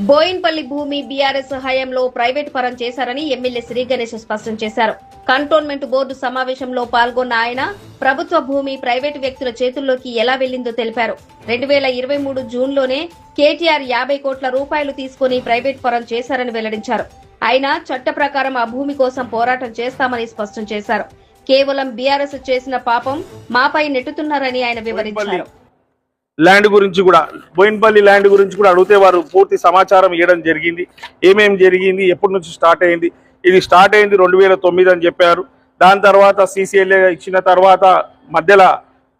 బోయిన్పల్లి భూమి బీఆర్ఎస్ హయాంలో ప్రైవేట్ పరం చేశారని ఎమ్మెల్యే శ్రీ గణేష్ స్పష్టం చేశారు. కంటోన్మెంట్ బోర్డు సమావేశంలో పాల్గొన్న ఆయన ప్రభుత్వ భూమి ప్రైవేటు వ్యక్తుల చేతుల్లోకి ఎలా వెళ్లిందో తెలిపారు. 2023 జూన్లోనే కేటీఆర్ 50 కోట్ల రూపాయలు తీసుకుని ప్రైవేట్ పరం చేశారని వెల్లడించారు. ఆయన చట్ట ప్రకారం ఆ భూమి కోసం పోరాటం చేస్తామని స్పష్టం చేశారు. కేవలం బీఆర్ఎస్ చేసిన పాపం మాపై నెట్టుతున్నారని ఆయన వివరించారు. ల్యాండ్ గురించి కూడా బోయిన్పల్లి ల్యాండ్ గురించి కూడా అడిగితే వారు పూర్తి సమాచారం ఇవ్వడం జరిగింది. ఏమేమి జరిగింది, ఎప్పటి నుంచి స్టార్ట్ అయింది. ఇది స్టార్ట్ అయింది 2009 అని చెప్పారు. దాని తర్వాత CCLA ఇచ్చిన తర్వాత మధ్యలో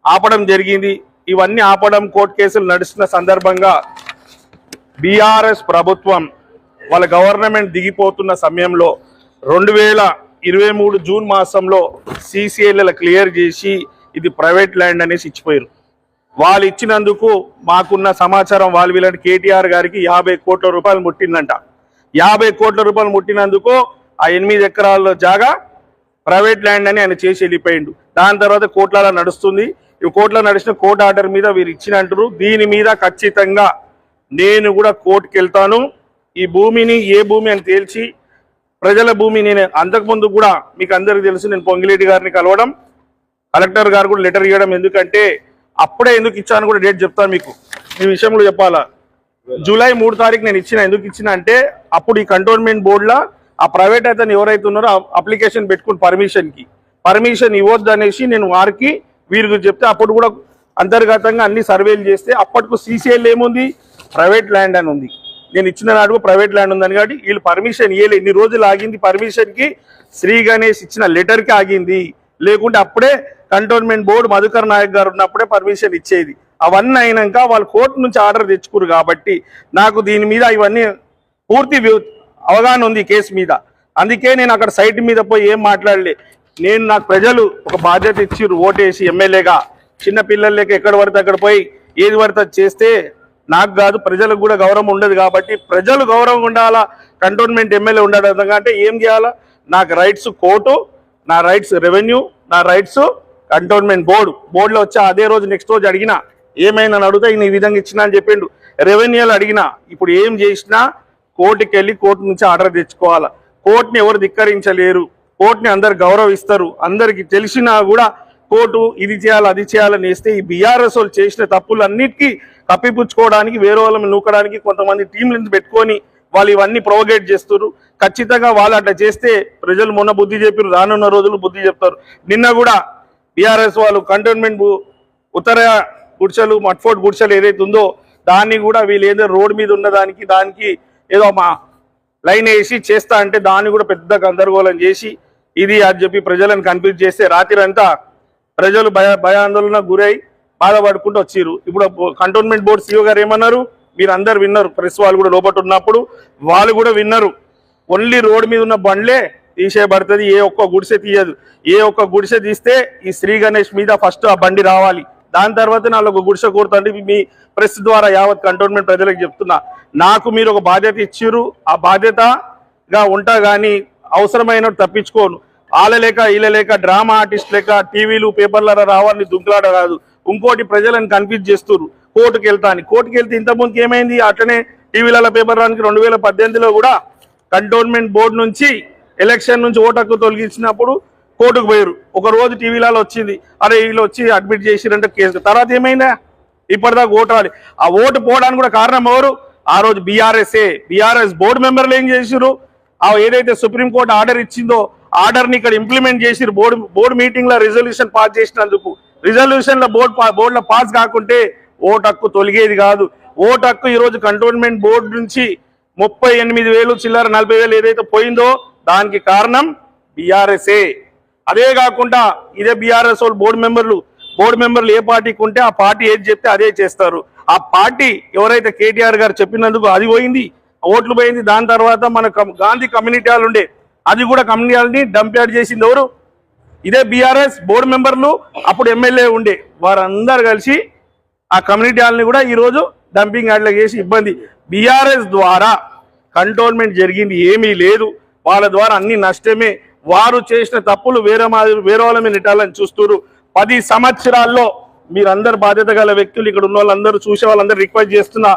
ఆపడం జరిగింది. ఇవన్నీ ఆపడం, కోర్టు కేసులు నడుస్తున్న సందర్భంగా బీఆర్ఎస్ ప్రభుత్వం వాళ్ళ గవర్నమెంట్ దిగిపోతున్న సమయంలో 2023 జూన్ మాసంలో CCLA క్లియర్ చేసి ఇది ప్రైవేట్ ల్యాండ్ అనేసి ఇచ్చిపోయారు. వాళ్ళు ఇచ్చినందుకు మాకున్న సమాచారం వాళ్ళు వీళ్ళంటే కేటీఆర్ గారికి 50 కోట్ల రూపాయలు ముట్టిందంట. 50 కోట్ల రూపాయలు ముట్టినందుకు ఆ 8 ఎకరాల జాగా ప్రైవేట్ ల్యాండ్ అని ఆయన చేసి వెళ్ళిపోయిండు. దాని తర్వాత కోట్ల నడుస్తుంది. ఈ కోట్ల నడిచిన కోర్టు ఆర్డర్ మీద వీరు ఇచ్చినంటారు. దీని మీద ఖచ్చితంగా నేను కూడా కోర్టుకు వెళ్తాను. ఈ భూమిని ఏ భూమి అని తేల్చి ప్రజల భూమి. నేను అంతకుముందు కూడా మీకు అందరికీ తెలుసు, నేను పొంగిరెడ్డి గారిని కలవడం, కలెక్టర్ గారు కూడా లెటర్ ఇవ్వడం. ఎందుకంటే అప్పుడే ఎందుకు ఇచ్చాను కూడా డేట్ చెప్తాను మీకు. ఈ విషయంలో చెప్పాలా, జూలై 3 తారీఖు నేను ఇచ్చిన. ఎందుకు ఇచ్చిన అంటే అప్పుడు ఈ కంటోన్మెంట్ బోర్డులో ఆ ప్రైవేట్ అతను ఎవరైతే ఉన్నారో అప్లికేషన్ పెట్టుకుని పర్మిషన్ ఇవ్వద్దు అనేసి నేను వారికి వీరికి చెప్తే అప్పుడు కూడా అంతర్గతంగా అన్ని సర్వేలు చేస్తే అప్పటికు CCL ఏముంది, ప్రైవేట్ ల్యాండ్ అని ఉంది. నేను ఇచ్చిన నాడు ప్రైవేట్ ల్యాండ్ ఉందని కాబట్టి వీళ్ళు పర్మిషన్ ఇవ్వలేదు. ఇన్ని రోజులు ఆగింది పర్మిషన్కి. శ్రీ గణేష్ ఇచ్చిన లెటర్కి ఆగింది. లేకుంటే అప్పుడే కంటోన్మెంట్ బోర్డు మధుకర్ నాయక్ గారు ఉన్నప్పుడే పర్మిషన్ ఇచ్చేది. అవన్నీ అయినాక వాళ్ళు కోర్టు నుంచి ఆర్డర్ తెచ్చుకురు కాబట్టి నాకు దీని మీద ఇవన్నీ పూర్తి అవగాహన ఉంది కేసు మీద. అందుకే నేను అక్కడ సైట్ మీద పోయి ఏం మాట్లాడలే. నాకు ప్రజలు ఒక బాధ్యత ఇచ్చిర్రు, ఓటేసి ఎమ్మెల్యేగా. చిన్న పిల్లలు లేక ఎక్కడ పడితే అక్కడ పోయి ఏది పడితే చేస్తే నాకు కాదు, ప్రజలకు కూడా గౌరవం ఉండదు. కాబట్టి ప్రజలు గౌరవం ఉండాలా, కంటోన్మెంట్ ఎమ్మెల్యే ఉండడం అంటే ఏం చేయాలా, నాకు రైట్స్ కోర్టు, నా రైట్స్ రెవెన్యూ, నా రైట్స్ కంటోన్మెంట్ బోర్డులో వచ్చా. అదే రోజు నెక్స్ట్ రోజు అడిగినా ఏమైనా అడుగుతా ఈ విధంగా ఇచ్చినా అని చెప్పిండు. రెవెన్యూలో అడిగినా ఇప్పుడు ఏం చేసినా కోర్టుకి వెళ్ళి కోర్టు నుంచి ఆర్డర్ తెచ్చుకోవాలా. కోర్టుని ఎవరు ధిక్కరించలేరు. కోర్టుని అందరు గౌరవిస్తారు. అందరికి తెలిసినా కూడా కోర్టు ఇది చేయాలి అది చేయాలని వేస్తే ఈ బీఆర్ఎస్ వాళ్ళు చేసిన తప్పులన్నిటికీ కప్పిపుచ్చుకోవడానికి, వేరే వాళ్ళని నూకడానికి కొంతమంది టీంలను పెట్టుకొని వాళ్ళు ఇవన్నీ ప్రొవోగేట్ చేస్తారు. ఖచ్చితంగా వాళ్ళు అట్లా చేస్తే ప్రజలు మొన్న బుద్ధి చెప్పారు, రానున్న రోజులు బుద్ధి చెప్తారు. నిన్న కూడా బీఆర్ఎస్ వాళ్ళు కంటోన్మెంట్ ఉత్తర గుడిసెలు, మట్ఫోర్ట్ గుడిసెలు ఏదైతే ఉందో దాన్ని కూడా వీళ్ళు ఏదో రోడ్డు మీద ఉన్నదానికి దానికి ఏదో మా లైన్ వేసి చేస్తా అంటే దాన్ని కూడా పెద్ద గందరగోళం చేసి ఇది అని చెప్పి ప్రజలను కన్ఫ్యూజ్ చేస్తే రాత్రి అంతా ప్రజలు భయాందోళన గురై బాధపడుకుంటూ వచ్చిర్రు. ఇప్పుడు కంటోన్మెంట్ బోర్డు CEO గారు ఏమన్నారు, మీరు అందరు విన్నారు, ప్రెస్ వాళ్ళు కూడా లోపల ఉన్నప్పుడు వాళ్ళు కూడా విన్నారు. ఓన్లీ రోడ్డు మీద ఉన్న బండ్లే తీసేయబడుతుంది, ఏ ఒక్క గుడిసె తీయదు. ఏ ఒక్క గుడిసె తీస్తే ఈ శ్రీ గణేష్ మీద ఫస్ట్ ఆ బండి రావాలి. దాని తర్వాత నాలుగు గుడిసె కూడుతుంది. మీ ప్రెస్ ద్వారా యావత్ కంటోన్మెంట్ ప్రజలకు చెప్తున్నా, నాకు మీరు ఒక బాధ్యత ఇచ్చిర్రు, ఆ బాధ్యతగా ఉంటా కానీ అవసరమైన తప్పించుకోను. వాళ్ళ లేక వీళ్ళ లేక డ్రామా ఆర్టిస్ట్ లేక టీవీలు పేపర్ల రావాలని దుంకులాట కాదు. ఇంకోటి ప్రజలను కన్ఫ్యూజ్ చేస్తున్నారు. కోర్టుకు వెళ్తే ఇంతకుముందుకు ఏమైంది, అట్లనే టీవీలలో పేపర్ రానికి 2018లో కూడా కంటోన్మెంట్ బోర్డు నుంచి ఎలక్షన్ నుంచి ఓటు హక్కు తొలగించినప్పుడు కోర్టుకు పోయారు. ఒక రోజు టీవీలలో వచ్చింది, అరే వీళ్ళు వచ్చి అడ్మిట్ చేసిరంటే కేసు. తర్వాత ఏమైందా, ఇప్పటిదాకా ఓటు రాలి. ఆ ఓటు పోవడానికి కూడా కారణం ఎవరు, ఆ రోజు బీఆర్ఎస్ బోర్డు మెంబర్లు ఏం చేసిరు, ఆ ఏదైతే సుప్రీంకోర్టు ఆర్డర్ ఇచ్చిందో ఆర్డర్ని ఇక్కడ ఇంప్లిమెంట్ చేసిరు. బోర్డు మీటింగ్లో రిజల్యూషన్ పాస్ చేసినందుకు. రిజల్యూషన్లో బోర్డులో పాస్ కాకుంటే ఓటు హక్కు తొలగేది కాదు. ఓటు హక్కు ఈరోజు కంటోన్మెంట్ బోర్డు నుంచి 38,000 చిల్లర 40,000 ఏదైతే పోయిందో దానికి కారణం బీఆర్ఎస్ఏ. అదే కాకుండా ఇదే బీఆర్ఎస్ వాళ్ళు బోర్డు మెంబర్లు ఏ పార్టీకి ఉంటే ఆ పార్టీ ఏది చెప్తే అదే చేస్తారు. ఆ పార్టీ ఎవరైతే కేటీఆర్ గారు చెప్పినందుకు అది పోయింది, ఓట్లు పోయింది. దాని తర్వాత మన గాంధీ కమ్యూనిటీ హాల్ ఉండే, అది కూడా కమ్యూనిటీ హాల్ని డంప్ యార్డ్ చేసింది ఎవరు, ఇదే బీఆర్ఎస్ బోర్డు మెంబర్లు, అప్పుడు ఎమ్మెల్యే ఉండే. వారందరూ కలిసి ఆ కమ్యూనిటీ హాల్ని కూడా ఈరోజు డంపింగ్ యార్డ్లో చేసి ఇబ్బంది. బీఆర్ఎస్ ద్వారా కంటోన్మెంట్ జరిగింది ఏమీ లేదు. వాళ్ళ ద్వారా అన్ని నష్టమే. వారు చేసిన తప్పులు వేరే వాళ్ళ మీద నెట్టాలని చూస్తున్నారు. 10 సంవత్సరాల్లో మీరందరు బాధ్యత గల వ్యక్తులు, ఇక్కడ ఉన్న వాళ్ళందరూ చూసే వాళ్ళందరూ రిక్వెస్ట్ చేస్తున్నా,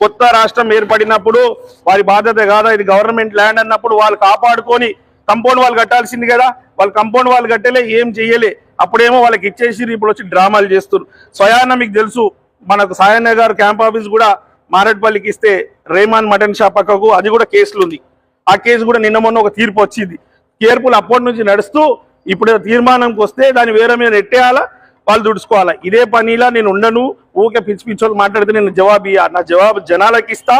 కొత్త రాష్ట్రం ఏర్పడినప్పుడు వారి బాధ్యత కాదా ఇది గవర్నమెంట్ ల్యాండ్ అన్నప్పుడు వాళ్ళు కాపాడుకొని కంపౌండ్ వాళ్ళు కట్టాల్సింది కదా. వాళ్ళు కంపౌండ్ వాళ్ళు కట్టలే, ఏం చెయ్యలే. అప్పుడేమో వాళ్ళకి ఇచ్చేసి ఇప్పుడు వచ్చి డ్రామాలు చేస్తున్నారు. స్వయాన మీకు తెలుసు, మనకు సాయన్న గారు క్యాంప్ ఆఫీస్ కూడా మారేడుపల్లికి ఇస్తే రేమాన్ మటన్ షాప్ పక్కకు అది కూడా కేసులు ఉంది. ఆ కేసు కూడా నిన్న మొన్న ఒక తీర్పు వచ్చింది. తీర్పులు అప్పటి నుంచి నడుస్తూ ఇప్పుడు తీర్మానంకి వస్తే దాన్ని వేరే మీద నెట్టేయాలా, వాళ్ళు దుడుచుకోవాలా. ఇదే పనిలా నేను ఉండను. ఊకే పిచ్చి పిచ్చోళ్ళు మాట్లాడితే నేను జవాబు ఇయ్య, నా జవాబు జనాలకి ఇస్తా.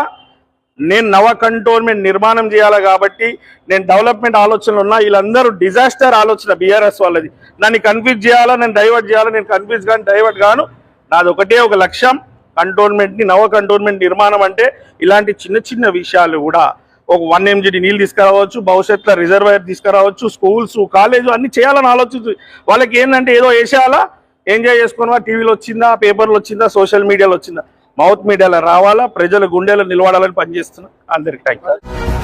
నేను నవ కంటోన్మెంట్ నిర్మాణం చేయాలి కాబట్టి నేను డెవలప్మెంట్ ఆలోచనలు ఉన్నా. వీళ్ళందరూ డిజాస్టర్ ఆలోచన బీఆర్ఎస్ వాళ్ళది. నన్ను కన్ఫ్యూజ్ చేయాలా, నేను డైవర్ట్ చేయాలా. నేను కన్ఫ్యూజ్ కానీ డైవర్ట్ గాను. నాది ఒకటే ఒక లక్ష్యం, కంటోన్మెంట్ ని నవ కంటోన్మెంట్ నిర్మాణం. అంటే ఇలాంటి చిన్న చిన్న విషయాలు కూడా ఒక 1 MGD నీళ్ళు తీసుకురావచ్చు, భవిష్యత్తులో రిజర్వాయర్ తీసుకురావచ్చు, స్కూల్స్ కాలేజ్ అన్ని చేయాలని ఆలోచించు. వాళ్ళకి ఏంటంటే ఏదో వేసేయాలా, ఎంజాయ్ చేసుకుని టీవీలో వచ్చిందా, పేపర్లో వచ్చిందా, సోషల్ మీడియాలో వచ్చిందా, మౌత్ మీడియాలో రావాలా, ప్రజల గుండెలో నిలబడాలని పనిచేస్తున్నా. అందరికి థ్యాంక్ యూ.